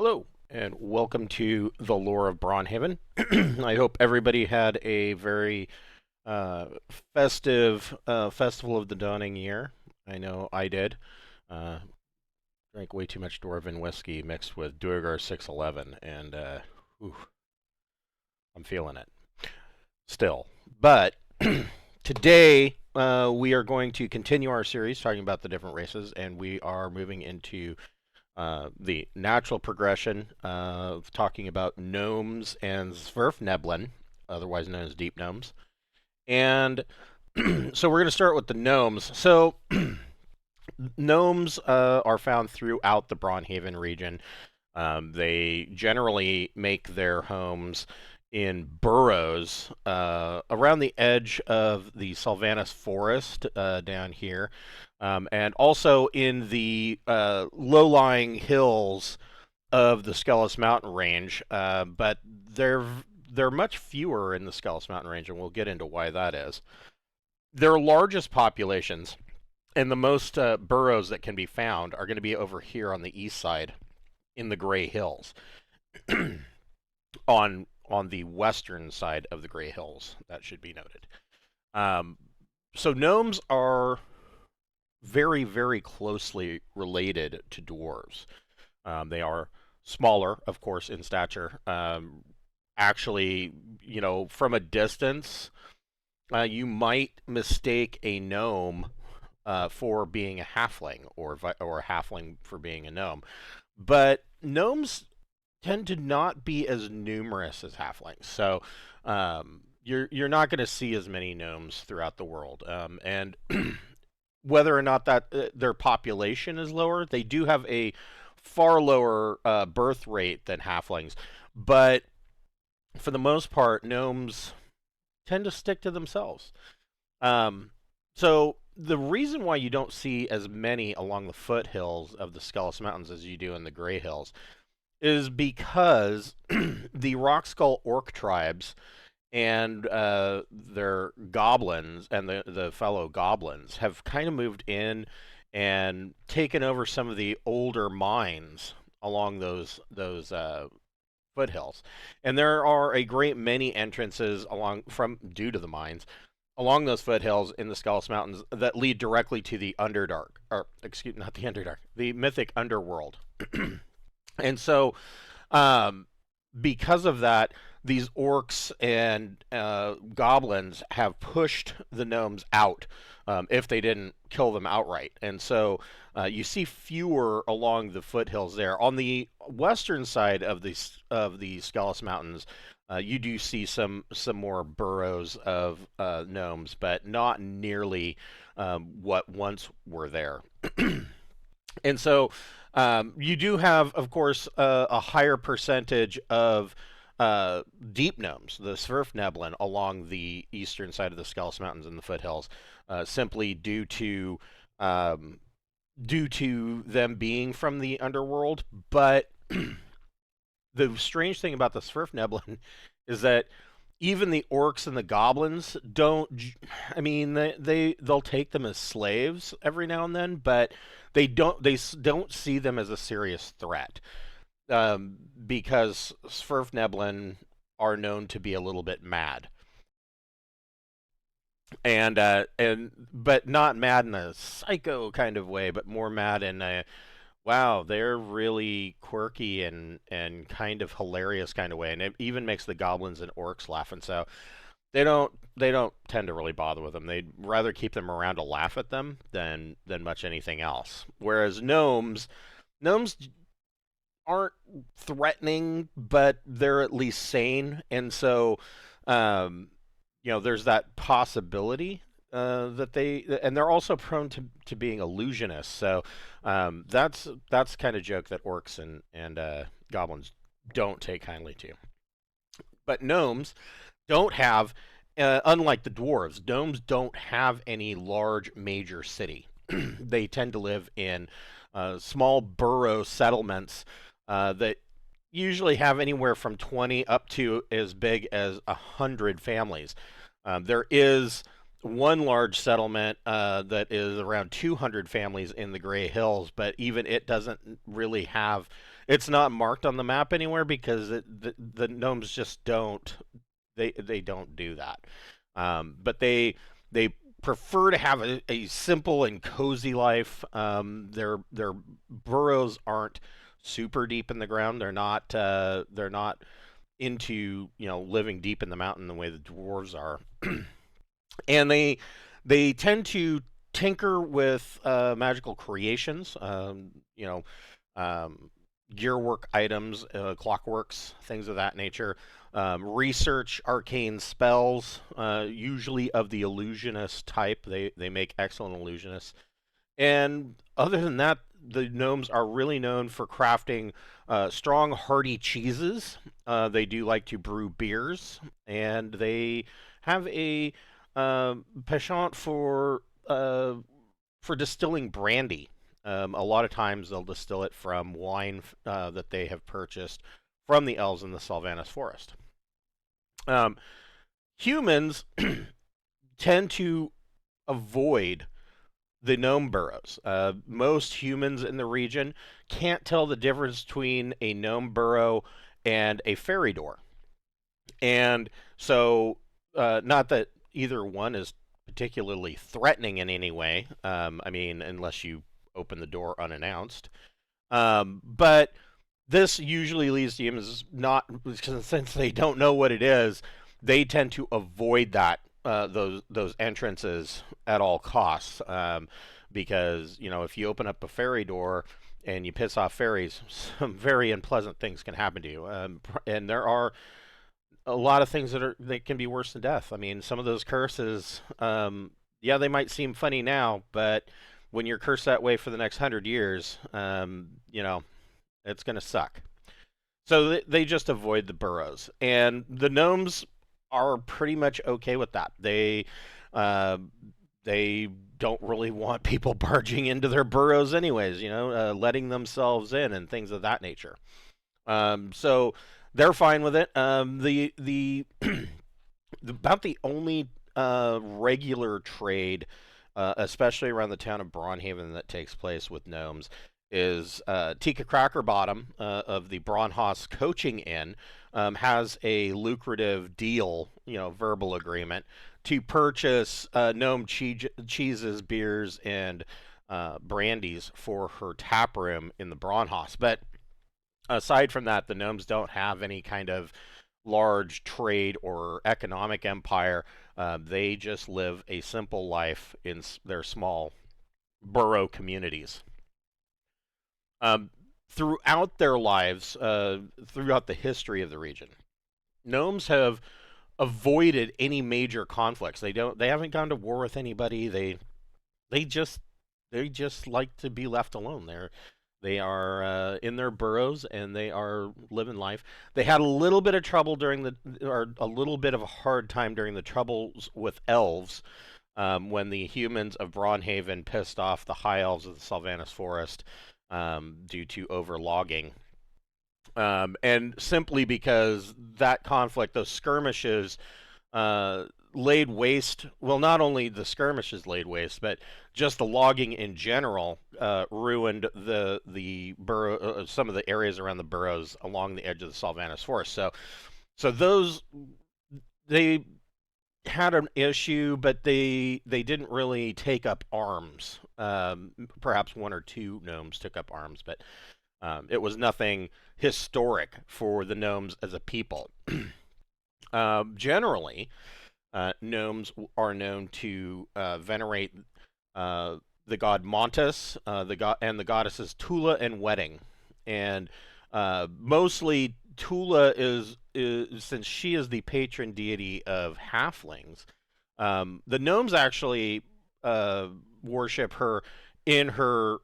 Hello, and welcome to the Lore of Braunhaven. I hope everybody had a very uh, festive Festival of the Dawning Year. I know I did. Uh, Drank way too much Dwarven whiskey mixed with Duergar 611, and ooh, I'm feeling it still. But today we are going to continue our series talking about the different races, and we are moving into the natural progression of talking about Gnomes and Svirfneblin, otherwise known as deep gnomes. And so we're going to start with the gnomes. So gnomes are found throughout the Braunhaven region. They generally make their homes in burrows around the edge of the Sylvanus forest down here, and also in the low-lying hills of the Skellis Mountain Range. But they're much fewer in the Skellis Mountain Range, and we'll get into why that is. Their largest populations and the most burrows that can be found are going to be over here on the east side in the Gray Hills. on the western side of the Gray Hills, that should be noted. So gnomes are very, very closely related to dwarves. They are smaller, of course, in stature. Actually, from a distance, you might mistake a gnome for being a halfling, or a halfling for being a gnome. But gnomes tend to not be as numerous as halflings, so you're not going to see as many gnomes throughout the world. And whether or not that their population is lower, they do have a far lower birth rate than halflings, but for the most part, gnomes tend to stick to themselves. So the reason why you don't see as many along the foothills of the Skellis Mountains as you do in the Gray Hills is because the Rockskull orc tribes and their goblins and the fellow goblins have kind of moved in and taken over some of the older mines along those foothills. And there are a great many entrances due to the mines along those foothills in the Skellis Mountains that lead directly to the Underdark, or excuse, not the Underdark, the mythic underworld. And so, because of that, these orcs and goblins have pushed the gnomes out if they didn't kill them outright. And so you see fewer along the foothills there. On the western side of the Skellis Mountains, you do see some more burrows of gnomes, but not nearly what once were there. And so you do have, of course, a higher percentage of deep gnomes, the Svirfneblin, along the eastern side of the Skellis Mountains and the foothills, simply due to them being from the underworld. But the strange thing about the Svirfneblin is that even the orcs and the goblins don't. I mean, they'll take them as slaves every now and then, but they don't see them as a serious threat, because Svirfneblin are known to be a little bit mad, and but not mad in a psycho kind of way, but more mad in a wow, they're really quirky and kind of hilarious kind of way, and it even makes the goblins and orcs laugh. And so they don't tend to really bother with them. They'd rather keep them around to laugh at them than much anything else. Whereas gnomes aren't threatening, but they're at least sane, and so there's that possibility that they're also prone to being illusionists. So that's kind of joke that orcs and goblins don't take kindly to. But gnomes don't have, unlike the dwarves, gnomes don't have any large major city. They tend to live in small burrow settlements that usually have anywhere from 20 up to as big as 100 families. There is one large settlement that is around 200 families in the Gray Hills, but even it doesn't really have. It's not marked on the map anywhere because the gnomes just don't. They don't do that. But they prefer to have a simple and cozy life. Their burrows aren't super deep in the ground. They're not into living deep in the mountain the way the dwarves are. And they tend to tinker with magical creations, um, gearwork items, clockworks, things of that nature. Research arcane spells, usually of the illusionist type. They make excellent illusionists. And other than that, the gnomes are really known for crafting strong, hearty cheeses. They do like to brew beers, and they have a penchant for distilling brandy. A lot of times they'll distill it from wine that they have purchased from the elves in the Sylvanas forest. Um, Humans tend to avoid the gnome burrows. Most humans in the region can't tell the difference between a gnome burrow and a fairy door. And so, not that either one is particularly threatening in any way. I mean, unless you open the door unannounced. But this usually leads to humans not, since they don't know what it is, they tend to avoid those entrances at all costs. Because if you open up a fairy door and you piss off fairies, some very unpleasant things can happen to you. And there are a lot of things that can be worse than death. I mean, some of those curses, yeah, they might seem funny now, but when you're cursed that way for the next 100 years, it's going to suck. So they just avoid the burrows, and the gnomes are pretty much okay with that. Uh, they don't really want people barging into their burrows, anyways. Letting themselves in and things of that nature. So they're fine with it. About the only regular trade, especially around the town of Braunhaven, that takes place with gnomes is Tika Crackerbottom of the Braunhaus Coaching Inn has a lucrative deal, verbal agreement to purchase gnome cheeses, beers, and brandies for her tap room in the Braunhaus. But aside from that, the gnomes don't have any kind of large trade or economic empire. They just live a simple life in their small burrow communities. Um, Throughout their lives, throughout the history of the region, gnomes have avoided any major conflicts. They haven't gone to war with anybody. They just they just like to be left alone. They are in their burrows and they are living life. They had a little bit of trouble or a little bit of a hard time during the troubles with elves, when the humans of Braunhaven pissed off the high elves of the Sylvanas forest, due to overlogging. And simply because that conflict, those skirmishes, uh, laid waste. Well, not only the skirmishes laid waste, but just the logging in general ruined the burrow, some of the areas around the burrows along the edge of the Sylvanas forest. So those they had an issue, but they didn't really take up arms. Perhaps one or two gnomes took up arms, but it was nothing historic for the gnomes as a people. Generally, gnomes are known to venerate the god Montes, the goddesses Tula and Wedding, and mostly Tula is since she is the patron deity of halflings. The gnomes actually worship her in her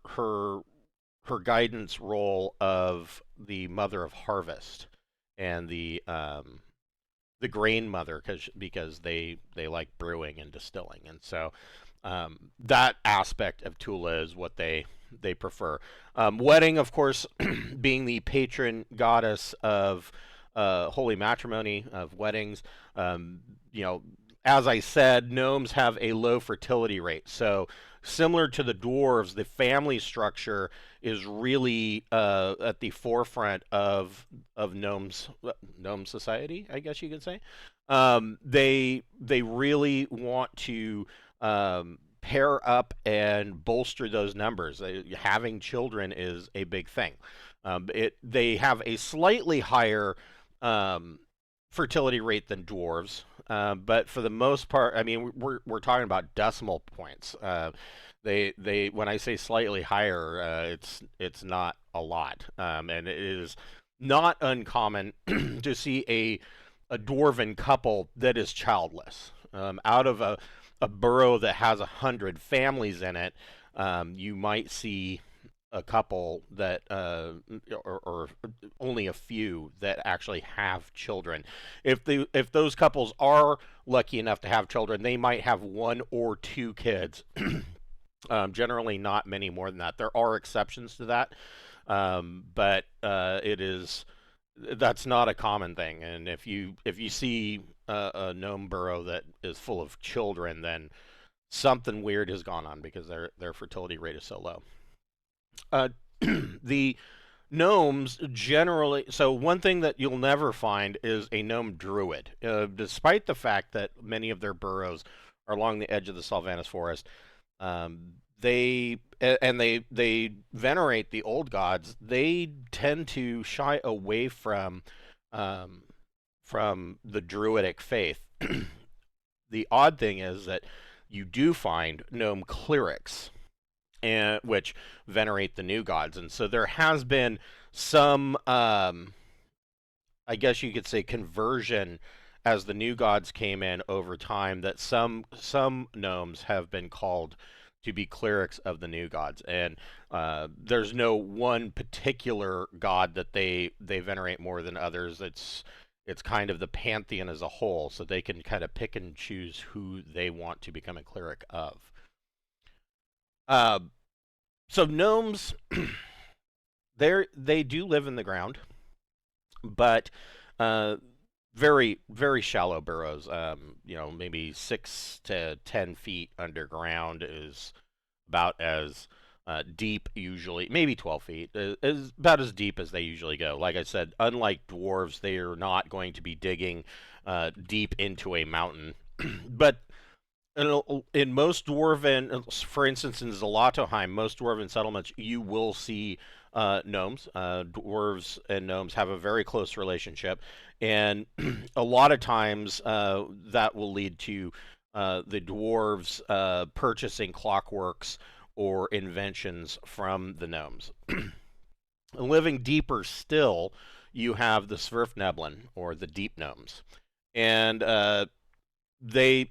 guidance role of the mother of harvest and the grain mother, because they like brewing and distilling, and so that aspect of Tula is what they prefer. Wedding, of course, being the patron goddess of holy matrimony, of weddings, you know, as I said, gnomes have a low fertility rate. So similar to the dwarves, the family structure is really at the forefront of gnome society, I guess you could say. They really want to pair up and bolster those numbers. Having children is a big thing. They have a slightly higher um, fertility rate than dwarves, but for the most part, I mean, we're talking about decimal points. They when I say slightly higher, it's not a lot, and it is not uncommon to see a dwarven couple that is childless. Out of a burrow that has 100 families in it, you might see a couple that, or only a few that actually have children. If those couples are lucky enough to have children, they might have one or two kids. Generally, not many more than that. There are exceptions to that, but that's not a common thing. And if you see a gnome burrow that is full of children, then something weird has gone on because their fertility rate is so low. The gnomes generally, so one thing that you'll never find is a gnome druid, despite the fact that many of their burrows are along the edge of the Salvanus forest. They venerate the old gods. They tend to shy away from the druidic faith. The odd thing is that you do find gnome clerics, and which venerate the new gods, and so there has been some, I guess you could say, conversion as the new gods came in over time. That some gnomes have been called to be clerics of the new gods, and there's no one particular god that they venerate more than others. It's kind of the pantheon as a whole, so they can kind of pick and choose who they want to become a cleric of. Uh, so gnomes, they do live in the ground, but very very shallow burrows. Maybe 6 to 10 feet underground is about as deep usually. Maybe 12 feet is about as deep as they usually go. Like I said, unlike dwarves, they are not going to be digging deep into a mountain, but in most dwarven, for instance, in Zlatoheim, most dwarven settlements, you will see gnomes. Dwarves and gnomes have a very close relationship, and a lot of times that will lead to the dwarves purchasing clockworks or inventions from the gnomes. Living deeper still, you have the Svirfneblin, or the deep gnomes, and they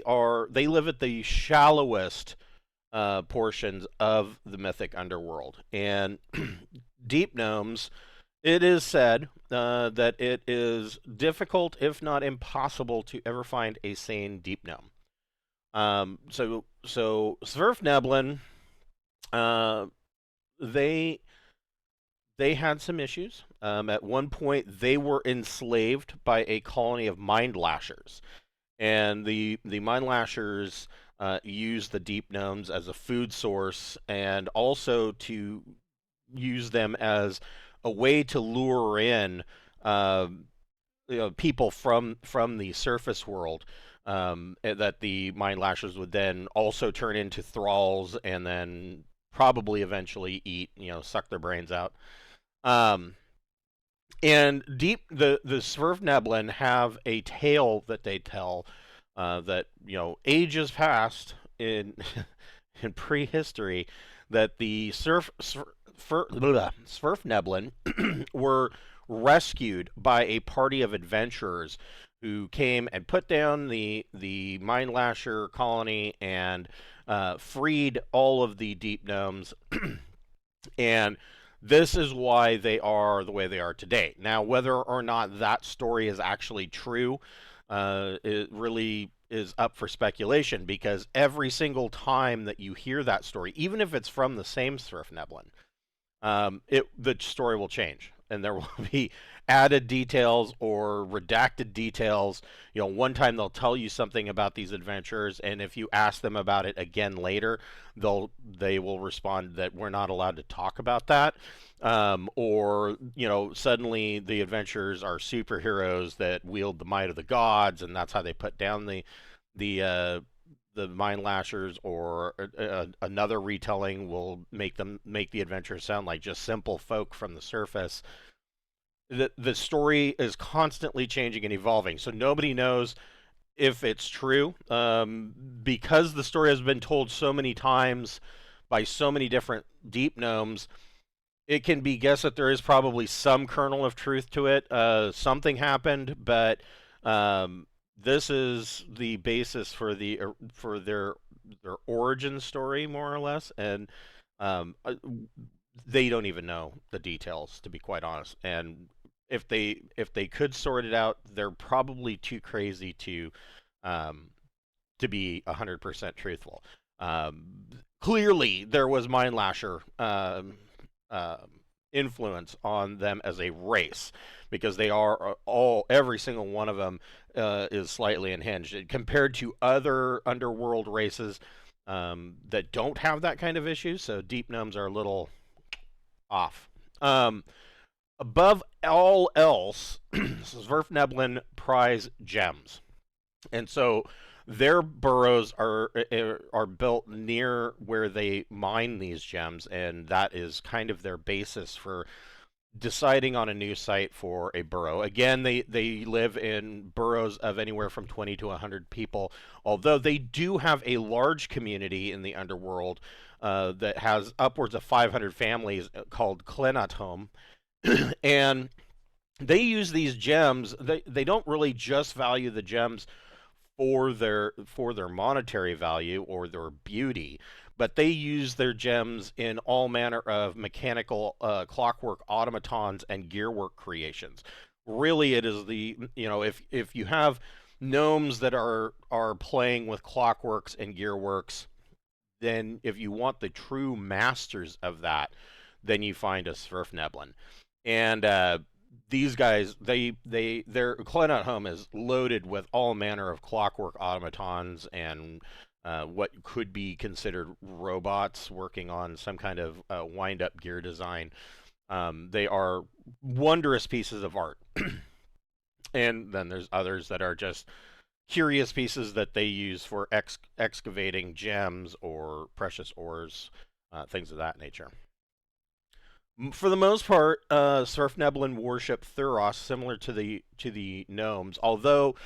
live at the shallowest portions of the mythic underworld. And deep gnomes, it is said that it is difficult, if not impossible, to ever find a sane deep gnome. So Svirfneblin, they had some issues. At one point, they were enslaved by a colony of mind lashers. And the mind lashers use the deep gnomes as a food source, and also to use them as a way to lure in people from the surface world. That the mind lashers would then also turn into thralls, and then probably eventually eat, suck their brains out. And the Svirfneblin have a tale that they tell that ages past in in prehistory, that the Svirfneblin were rescued by a party of adventurers who came and put down the Mind Lasher colony and freed all of the deep gnomes. And this is why they are the way they are today. Now, whether or not that story is actually true, it really is up for speculation, because every single time that you hear that story, even if it's from the same Svirfneblin, the story will change. and there will be added details or redacted details. One time they'll tell you something about these adventures, and if you ask them about it again later, they will respond that we're not allowed to talk about that. Or suddenly the adventurers are superheroes that wield the might of the gods, and that's how they put down the the Mind Lashers. Or another retelling will make the adventurers sound like just simple folk from the surface. The story is constantly changing and evolving, so nobody knows if it's true, because the story has been told so many times by so many different deep gnomes. It can be guessed that there is probably some kernel of truth to it. Something happened, but this is the basis for their origin story, more or less, and um, uh, they don't even know the details, to be quite honest. And if they could sort it out, they're probably too crazy um, to be 100% truthful. Clearly, there was Mind Lasher uh, influence on them as a race, because they are every single one of them is slightly unhinged compared to other underworld races that don't have that kind of issue. So deep gnomes are a little off. Above all else, Svirfneblin prize gems, and so their burrows are built near where they mine these gems, and that is kind of their basis for deciding on a new site for a burrow. Again, they live in burrows of anywhere from 20 to 100 people, although they do have a large community in the underworld that has upwards of 500 families called Klenatom. And they use these gems. They don't really just value the gems for their monetary value or their beauty, but they use their gems in all manner of mechanical clockwork automatons and gearwork creations. Really, it is if you have gnomes that are playing with clockworks and gearworks, then if you want the true masters of that, then you find a Svirfneblin. And these guys, their Clannad home is loaded with all manner of clockwork automatons and what could be considered robots working on some kind of wind-up gear design. They are wondrous pieces of art. And then there's others that are just curious pieces that they use for excavating gems or precious ores, things of that nature. For the most part, Svirfneblin worship Thuros, similar to the gnomes, although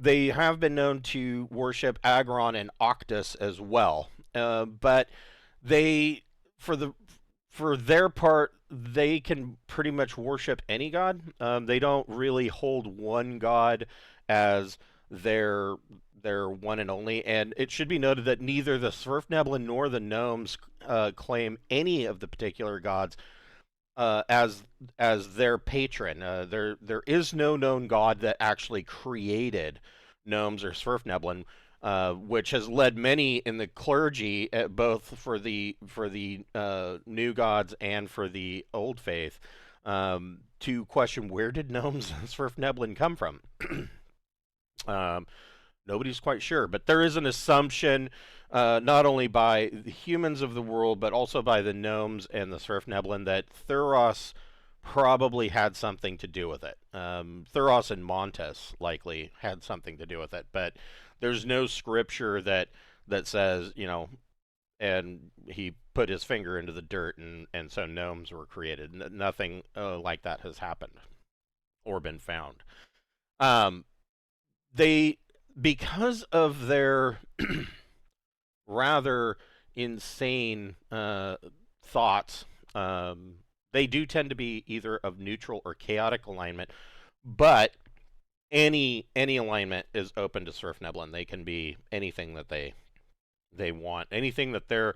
they have been known to worship Agron and Octus as well. But they, for the for their part, they can pretty much worship any god. They don't really hold one god as their their one and only. And it should be noted that neither the Svirfneblin nor the gnomes claim any of the particular gods as their patron. There is no known god that actually created gnomes or Svirfneblin, which has led many in the clergy, both for the new gods and for the old faith, to question where did gnomes and Svirfneblin come from. um, Nobody's quite sure, but there is an assumption, not only by the humans of the world, but also by the gnomes and the Svirfneblin, that Thuros probably had something to do with it. Thuros and Montes likely had something to do with it, but there's no scripture that says, and he put his finger into the dirt, and so gnomes were created. Nothing like that has happened or been found. Um, they because of their rather insane thoughts, they do tend to be either of neutral or chaotic alignment, but any alignment is open to Svirfneblin. They can be anything that they want, anything that their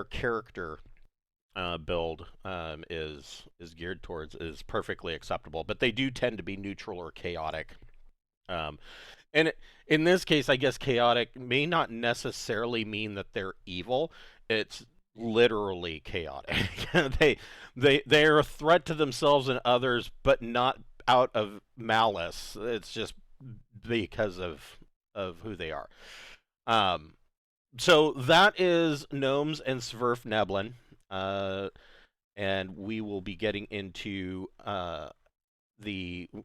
character build is geared towards is perfectly acceptable. But they do tend to be neutral or chaotic. Um, and in this case, I guess chaotic may not necessarily mean that they're evil. It's literally chaotic. They are a threat to themselves and others, but not out of malice. It's just because of who they are. Um, so that is Gnomes and Svirfneblin. And we will be getting into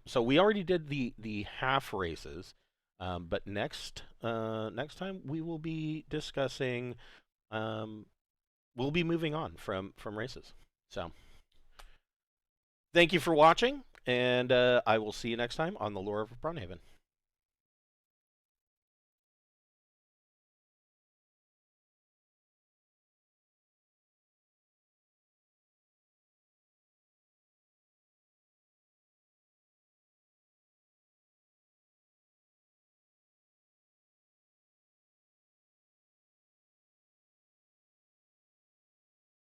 so we already did the half races, but next time we will be discussing we'll be moving on from races. So thank you for watching, and I will see you next time on the Lore of Braunhaven.